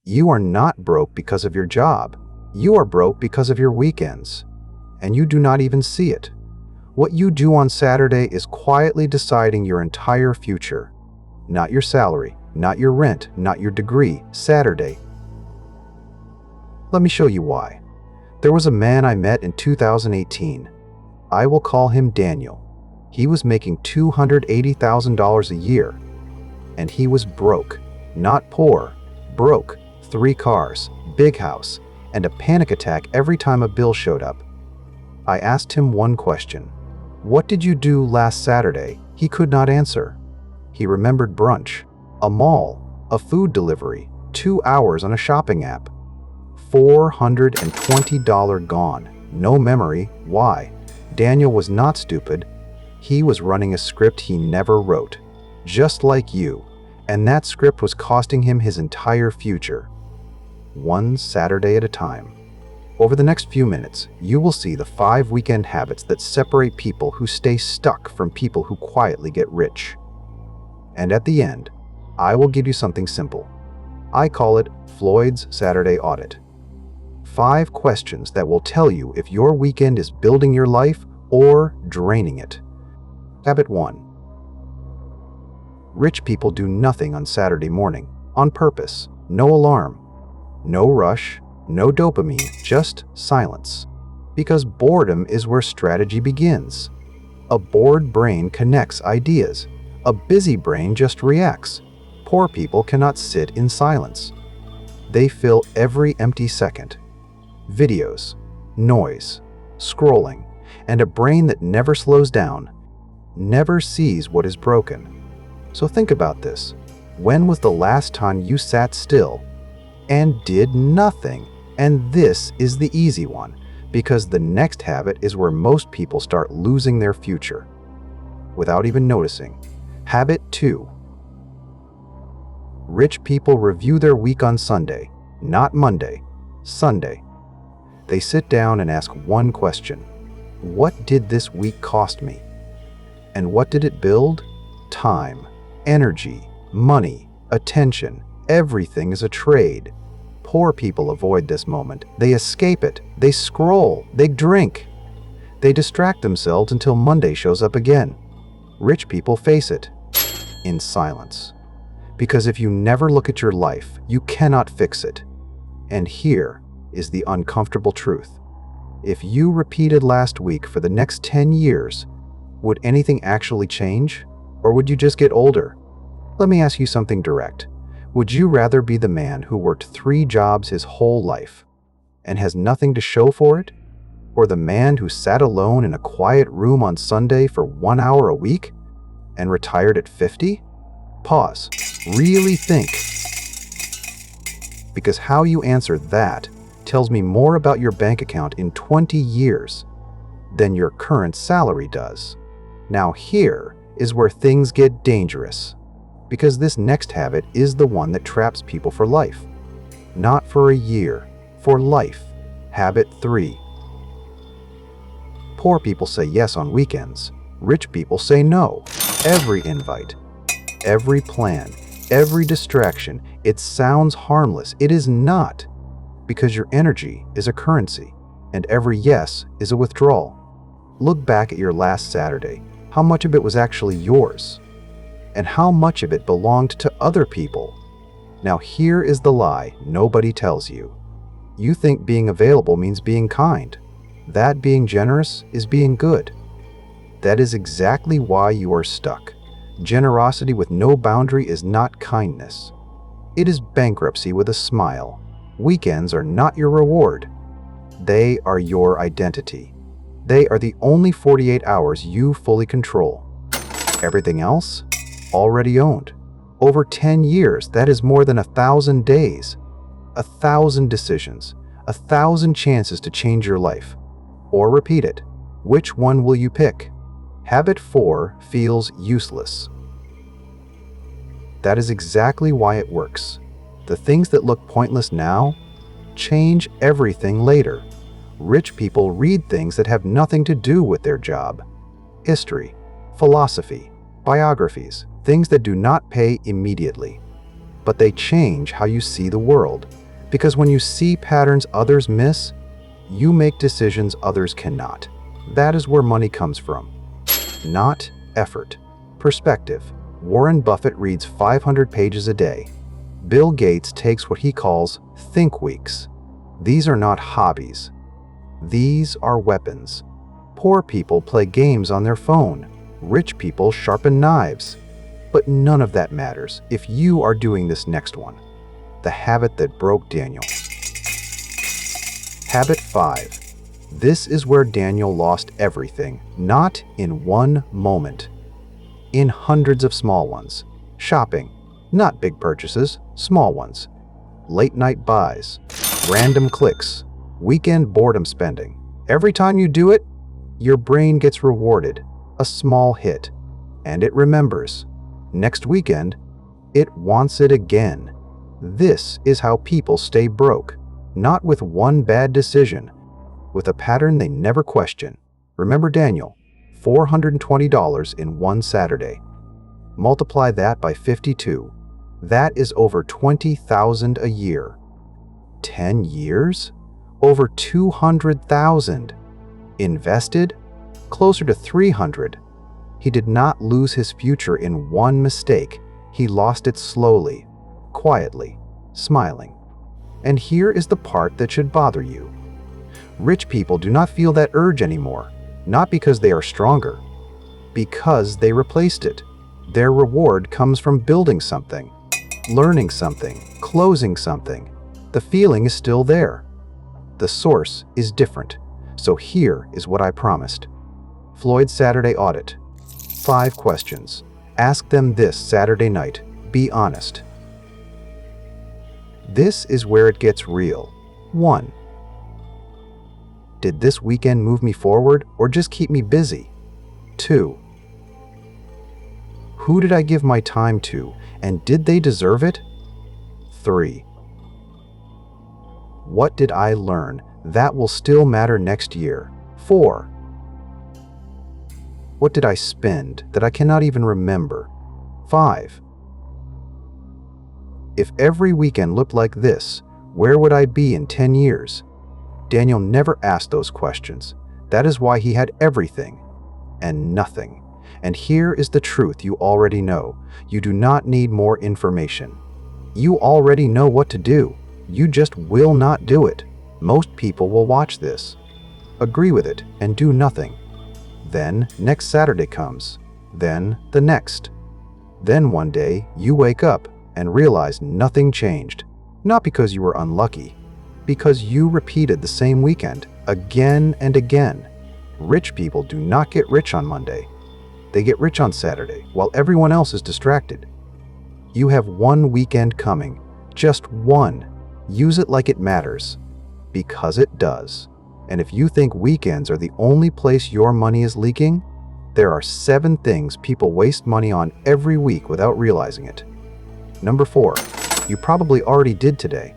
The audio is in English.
You are not broke because of your job. You are broke because of your weekends. And you do not even see it. What you do on Saturday is quietly deciding your entire future. Not your salary, not your rent, not your degree. Saturday. Let me show you why. There was a man I met in 2018. I will call him Daniel. He was making $280,000 a year. And he was broke. Not poor. Broke. 3 cars, big house, and a panic attack every time a bill showed up. I asked him one question. What did you do last Saturday? He could not answer. He remembered brunch, a mall, a food delivery, 2 hours on a shopping app. $420 gone. No memory. Why? Daniel was not stupid. He was running a script he never wrote. Just like you. And that script was costing him his entire future. One Saturday at a time. Over the next few minutes, you will see the 5 weekend habits that separate people who stay stuck from people who quietly get rich. And at the end, I will give you something simple. I call it Floyd's Saturday Audit. 5 questions that will tell you if your weekend is building your life or draining it. Habit 1. Rich people do nothing on Saturday morning, on purpose. No alarm, no rush, no dopamine, just silence. Because boredom is where strategy begins. A bored brain connects ideas. A busy brain just reacts. Poor people cannot sit in silence. They fill every empty second. Videos, noise, scrolling, and a brain that never slows down, never sees what is broken. So think about this. When was the last time you sat still and did nothing? And this is the easy one, because the next habit is where most people start losing their future without even noticing. Habit 2. Rich people review their week on Sunday, not Monday, Sunday. They sit down and ask one question. What did this week cost me? And what did it build? Time, energy, money, attention. Everything is a trade. Poor people avoid this moment. They escape it. They scroll. They drink. They distract themselves until Monday shows up again. Rich people face it in silence. Because if you never look at your life, you cannot fix it. And here is the uncomfortable truth. If you repeated last week for the next 10 years, would anything actually change? Or would you just get older? Let me ask you something direct. Would you rather be the man who worked 3 jobs his whole life and has nothing to show for it? Or the man who sat alone in a quiet room on Sunday for 1 hour a week and retired at 50? Pause. Really think. Because how you answer that tells me more about your bank account in 20 years than your current salary does. Now here is where things get dangerous. Because this next habit is the one that traps people for life. Not for a year, for life. Habit 3. Poor people say yes on weekends. Rich people say no. Every invite, every plan, every distraction, it sounds harmless. It is not. Because your energy is a currency, and every yes is a withdrawal. Look back at your last Saturday. How much of it was actually yours? And how much of it belonged to other people? Now here is the lie nobody tells you. You think being available means being kind. That being generous is being good. That is exactly why you are stuck. Generosity with no boundary is not kindness. It is bankruptcy with a smile. Weekends are not your reward. They are your identity. They are the only 48 hours you fully control. Everything else? Already owned. Over 10 years, that is more than 1,000 days. 1,000 decisions. 1,000 chances to change your life. Or repeat it. Which one will you pick? Habit 4 feels useless. That is exactly why it works. The things that look pointless now change everything later. Rich people read things that have nothing to do with their job. History, philosophy, biographies, things that do not pay immediately. but they change how you see the world. Because when you see patterns others miss, you make decisions others cannot. That is where money comes from. Not effort. Perspective. Warren Buffett reads 500 pages a day. Bill Gates takes what he calls think weeks. These are not hobbies. These are weapons. Poor people play games on their phone. Rich people sharpen knives. But none of that matters if you are doing this next one. The habit that broke Daniel. Habit 5. This is where Daniel lost everything, not in one moment. In hundreds of small ones. Shopping. Not big purchases, small ones. Late night buys. Random clicks. Weekend boredom spending. Every time you do it, your brain gets rewarded. A small hit. And it remembers. Next weekend, it wants it again. This is how people stay broke. Not with one bad decision, with a pattern they never question. Remember Daniel, $420 in one Saturday. Multiply that by 52. That is over $20,000 a year. 10 years? Over $200,000. Invested? Closer to $300. He did not lose his future in one mistake. He lost it slowly, quietly, smiling. And here is the part that should bother you. Rich people do not feel that urge anymore, not because they are stronger, because they replaced it. Their reward comes from building something, learning something, closing something. The feeling is still there. The source is different. So here is what I promised. Floyd's Saturday Audit. 5 questions. Ask them this Saturday night. Be honest. This is where it gets real. 1. Did this weekend move me forward or just keep me busy? 2. Who did I give my time to, and did they deserve it? 3. What did I learn that will still matter next year? 4. What did I spend that I cannot even remember? 5. If every weekend looked like this, where would I be in 10 years? Daniel never asked those questions. That is why he had everything and nothing. And here is the truth you already know. You do not need more information. You already know what to do. You just will not do it. Most people will watch this, agree with it, and do nothing. Then next Saturday comes. Then the next. Then one day you wake up and realize nothing changed. Not because you were unlucky, because you repeated the same weekend again and again. Rich people do not get rich on Monday. They get rich on Saturday while everyone else is distracted. You have one weekend coming, just one. Use it like it matters, because it does. And if you think weekends are the only place your money is leaking, there are 7 things people waste money on every week without realizing it. Number 4, you probably already did today.